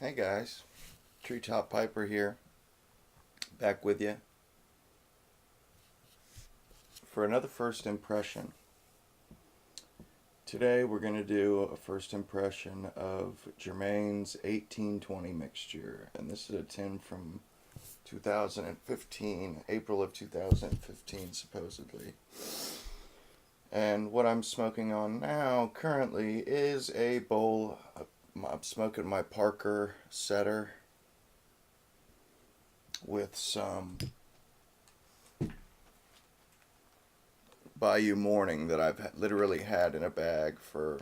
Hey guys, Treetop Piper here, back with you for another first impression. Today we're going to do a first impression of Germain's 1820 mixture, and this is a tin from 2015, April of 2015 supposedly. And what I'm smoking on now currently is a bowl. I'm smoking my Parker Setter with some Bayou Morning that I've literally had in a bag for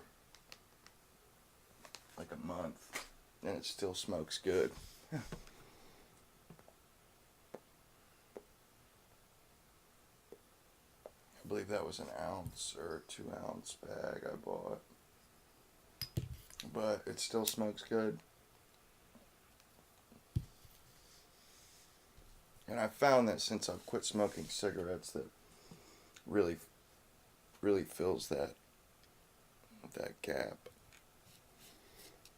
like a month, and it still smokes good. I believe that was an ounce or a 2 ounce bag I bought, but it still smokes good. And I found that since I've quit smoking cigarettes, that really, really fills that gap.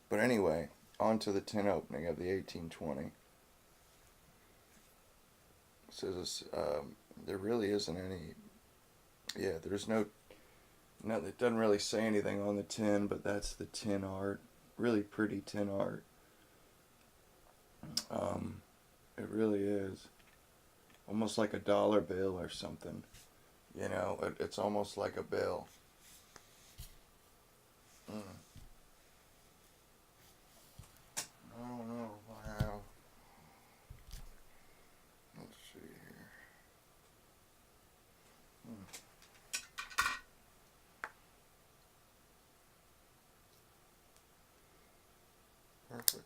But anyway, on to the tin opening of the 1820. It says there really isn't any. Yeah, there's no. It doesn't really say anything on the tin, but that's the tin art. Really pretty tin art. It really is. Almost like a dollar bill or something. It's almost like a bill. Mm. I don't know how. Let's see here. Perfect.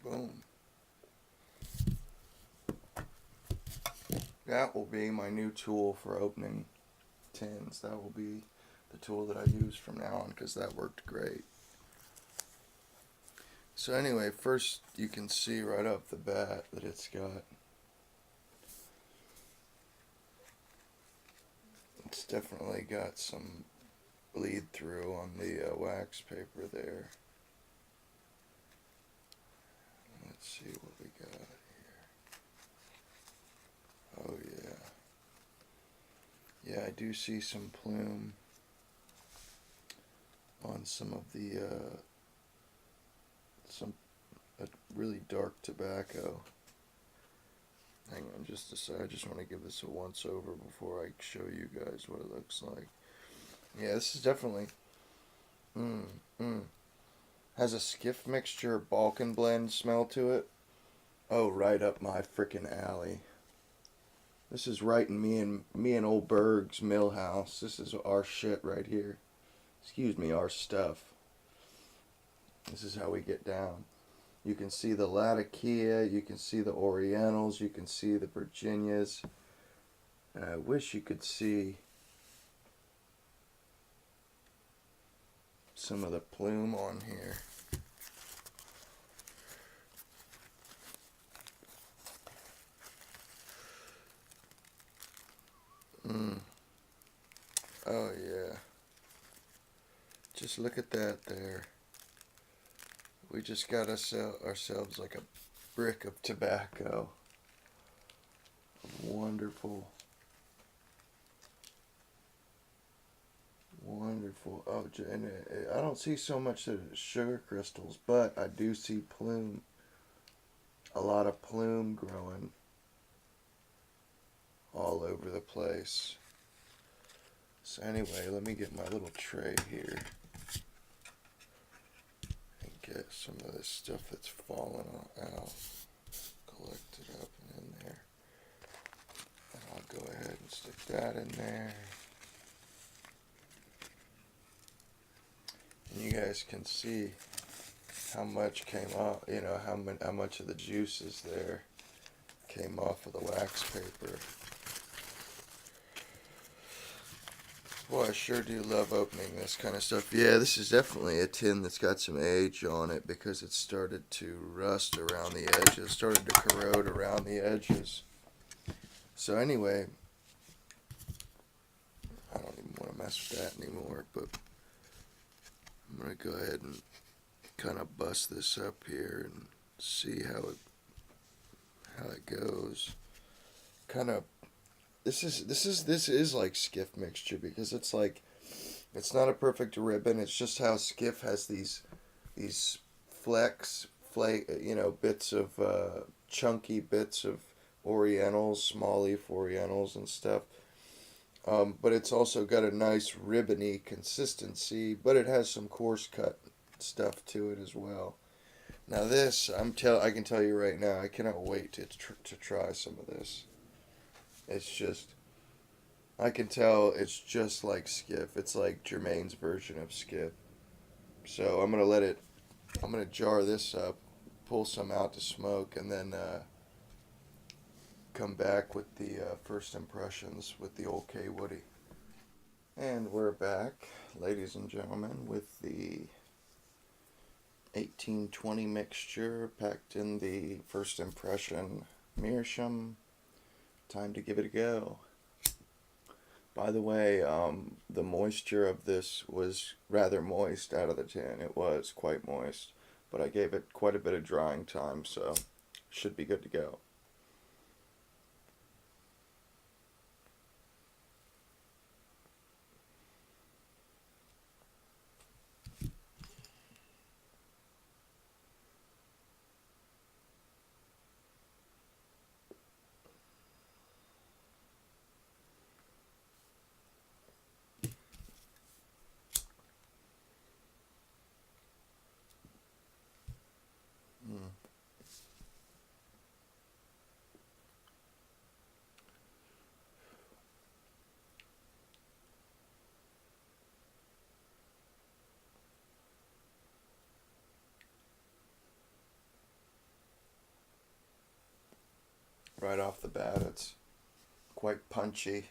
Boom. That will be my new tool for opening tins. That will be the tool that I use from now on because that worked great. So anyway, first you can see right off the bat that it's definitely got some bleed through on the wax paper there. Let's see what we got here. Oh yeah. Yeah, I do see some plume on some of the really dark tobacco. Hang on just a sec. I just want to give this a once over before I show you guys what it looks like. Yeah, this is definitely has a skiff mixture Balkan blend smell to it. Oh, right up my frickin' alley. This is right in me and old Berg's mill house. This is our shit right here. Excuse me, our stuff. This is how we get down. You can see the Latakia, you can see the Orientals, you can see the Virginias. And I wish you could see some of the plume on here. Oh yeah. Just look at that there. We just got ourselves like a brick of tobacco. Wonderful. Wonderful. Oh, and I don't see so much of sugar crystals, but I do see plume. A lot of plume growing all over the place. So anyway, let me get my little tray here and get some of this stuff that's fallen out collected up and in there. And I'll go ahead and stick that in there. And you guys can see how much came off, how much of the juices there came off of the wax paper. Boy, I sure do love opening this kind of stuff. Yeah, this is definitely a tin that's got some age on it because it started to rust around the edges, started to corrode around the edges. So anyway, I don't even want to mess with that anymore, but I'm going to go ahead and kind of bust this up here and see how it goes. Kind of this is like skiff mixture because it's like it's not a perfect ribbon. It's just how skiff has these bits of chunky bits of orientals, small leaf orientals and stuff. But it's also got a nice ribbony consistency, but it has some coarse cut stuff to it as well. Now this, I can tell you right now, I cannot wait to try some of this. It's just, I can tell it's just like Skiff. It's like Germain's version of Skiff. So I'm gonna jar this up, pull some out to smoke, and then come back with the first impressions with the old K Woody. And we're back, ladies and gentlemen, with the 1820 mixture packed in the first impression meerschaum. Time to give it a go. By the way, the moisture of this was rather moist out of the tin. It was quite moist, but I gave it quite a bit of drying time, so should be good to go. Mm. Right off the bat, it's quite punchy.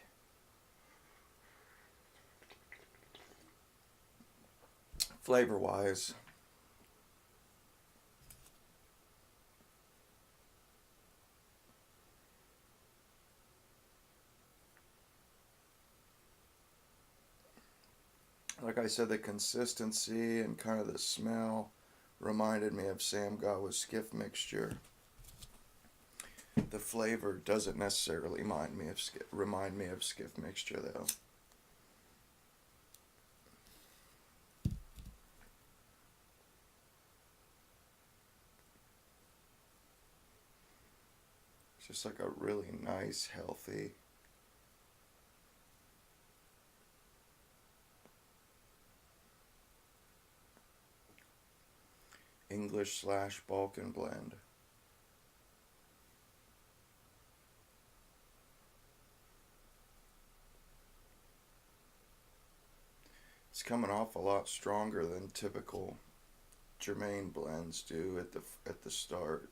Flavor wise, like I said, the consistency and kind of the smell reminded me of Sam Gawa's Skiff mixture. The flavor doesn't necessarily remind me of Skiff mixture though. It's just like a really nice, healthy. English/Balkan blend. It's coming off a lot stronger than typical Germain blends do at the start.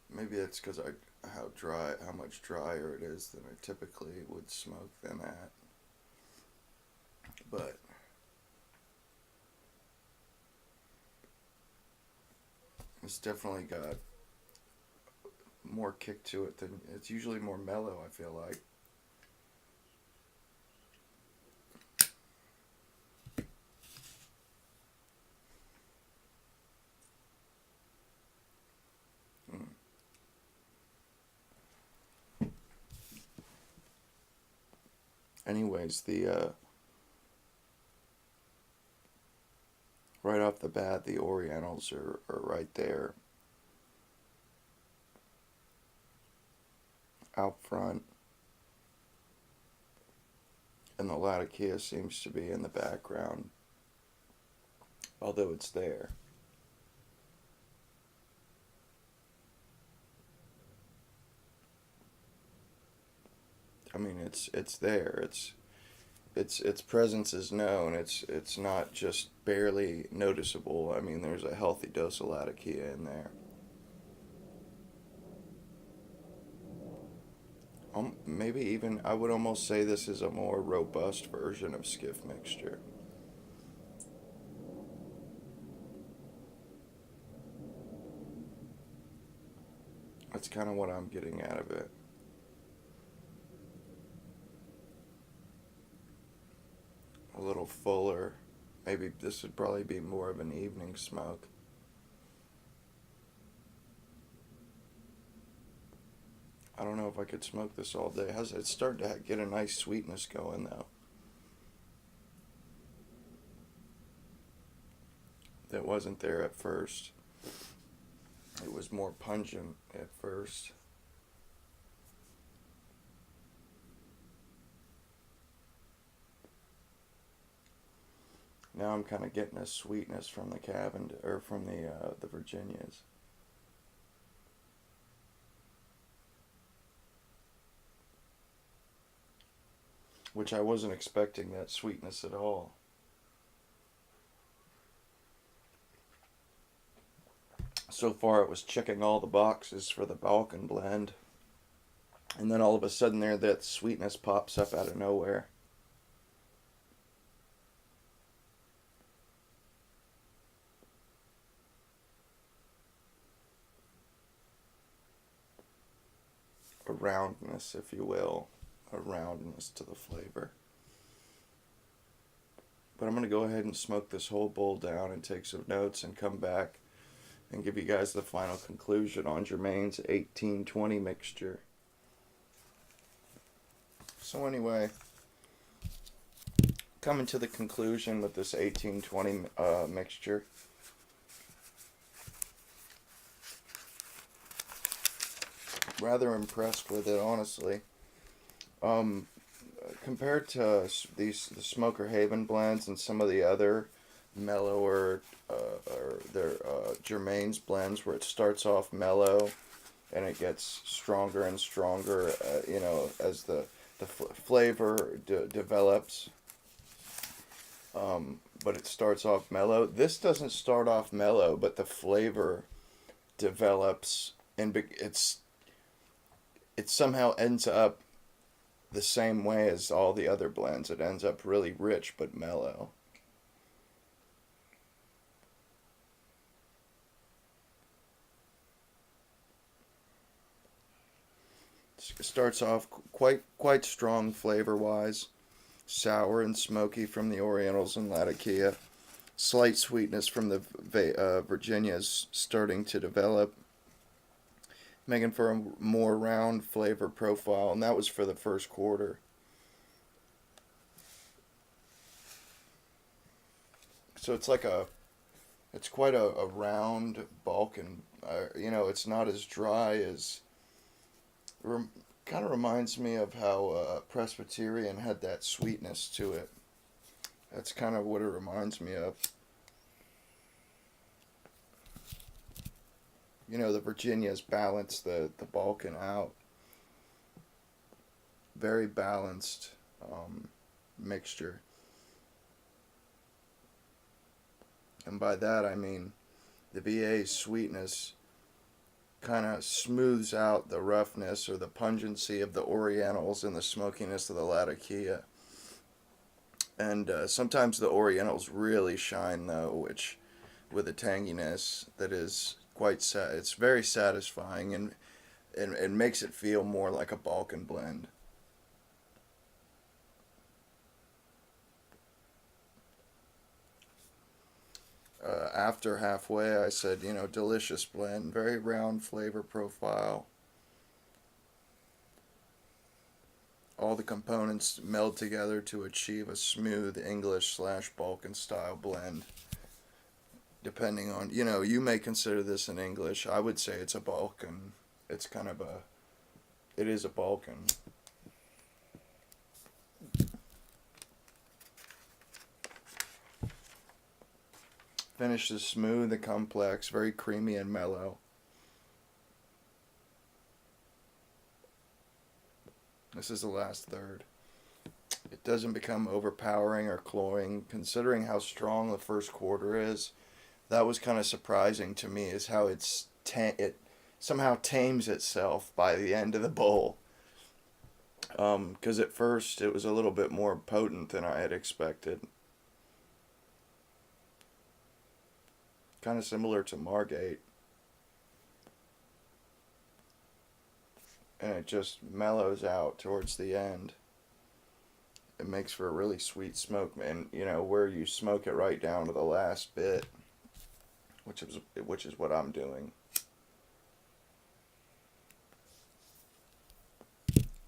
Maybe it's because I how much drier it is than I typically would smoke them at. But it's definitely got more kick to it than it's usually more mellow. I feel like. Mm. Anyways, the right off the bat, the Orientals are right there out front, and the Latakia seems to be in the background, although it's there. I mean, it's there. Its presence is known. It's not just barely noticeable. I mean, there's a healthy dose of Latakia in there. Maybe even I would almost say this is a more robust version of Skiff mixture. That's kind of what I'm getting out of it. a little fuller. Maybe this would probably be more of an evening smoke. I don't know if I could smoke this all day. It's starting to get a nice sweetness going though. That wasn't there at first. It was more pungent at first. Now I'm kind of getting a sweetness from the Cavendish, or from the Virginias. Which I wasn't expecting that sweetness at all. So far it was checking all the boxes for the Balkan blend. And then all of a sudden there that sweetness pops up out of nowhere. A roundness, if you will. A roundness to the flavor. But I'm going to go ahead and smoke this whole bowl down and take some notes and come back and give you guys the final conclusion on Germain's 1820 mixture. So anyway, coming to the conclusion with this 1820 mixture. Rather impressed with it, honestly. Compared to the Smoker Haven blends and some of the other mellower or their Germain's blends, where it starts off mellow and it gets stronger and stronger, as the flavor develops. But it starts off mellow. This doesn't start off mellow, but the flavor develops, and it somehow ends up the same way as all the other blends. It ends up really rich but mellow. It starts off quite strong flavor wise, sour and smoky from the Orientals and Latakia. Slight sweetness from the Virginias starting to develop, making for a more round flavor profile, and that was for the first quarter. So it's quite a round Balkan. It's not as dry as. Kind of reminds me of how Presbyterian had that sweetness to it. That's kind of what it reminds me of. The Virginias balance the Balkan out. Very balanced mixture. And by that I mean the VA's sweetness kind of smooths out the roughness or the pungency of the Orientals and the smokiness of the Latakia. And sometimes the Orientals really shine, though, which with a tanginess that is it's very satisfying, and makes it feel more like a Balkan blend. After halfway, I said, delicious blend, very round flavor profile. All the components meld together to achieve a smooth English/Balkan style blend. Depending on, you may consider this an English. I would say it's a Balkan. It is a Balkan. Finish is smooth and complex, very creamy and mellow. This is the last third. It doesn't become overpowering or cloying. Considering how strong the first quarter is, that was kind of surprising to me, is how it somehow tames itself by the end of the bowl. Because at first it was a little bit more potent than I had expected. Kind of similar to Margate. And it just mellows out towards the end. it makes for a really sweet smoke, and you know where you smoke it right down to the last bit, which is what I'm doing.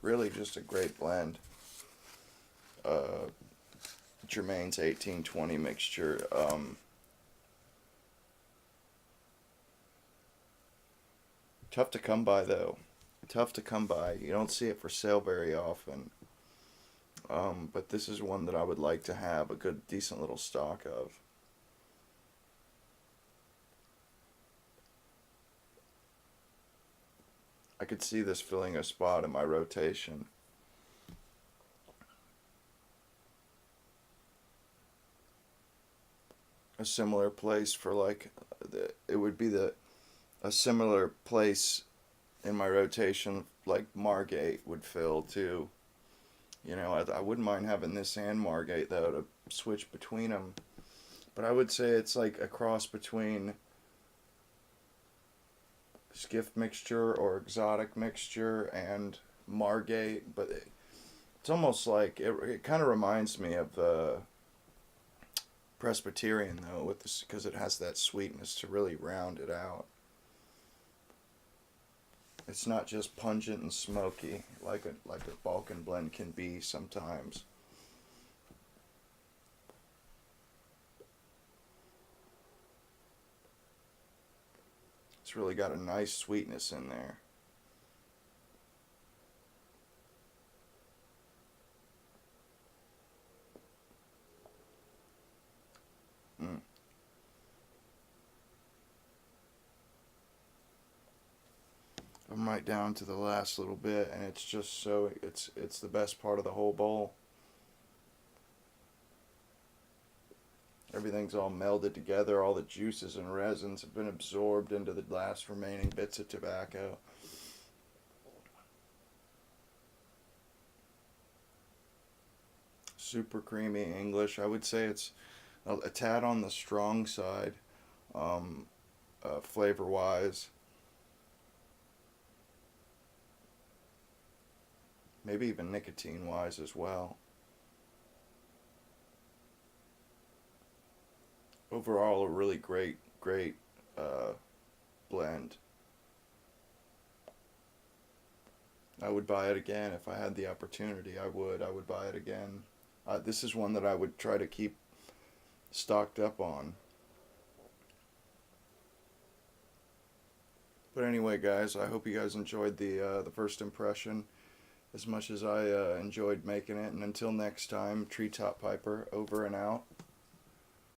Really, just a great blend. Germain's 1820 mixture. Tough to come by though. Tough to come by. You don't see it for sale very often. But this is one that I would like to have a good, decent little stock of. I could see this filling a spot in my rotation. A similar place for like, it would be a similar place in my rotation like Margate would fill too. You know, I wouldn't mind having this and Margate though to switch between them. But I would say it's like a cross between skiff mixture or exotic mixture and Margate. But it's almost like it kind of reminds me of Presbyterian though, with this because it has that sweetness to really round it out. It's not just pungent and smoky like a Balkan blend can be sometimes. It's really got a nice sweetness in there. Mm. I'm right down to the last little bit, and it's just so it's the best part of the whole bowl. Everything's all melded together. All the juices and resins have been absorbed into the last remaining bits of tobacco. Super creamy English. I would say it's a tad on the strong side, flavor wise. Maybe even nicotine wise as well. Overall, a really great blend. I would buy it again if I had the opportunity. I would buy it again. This is one that I would try to keep stocked up on. But anyway, guys, I hope you guys enjoyed the first impression as much as I enjoyed making it. And until next time, Treetop Piper over and out.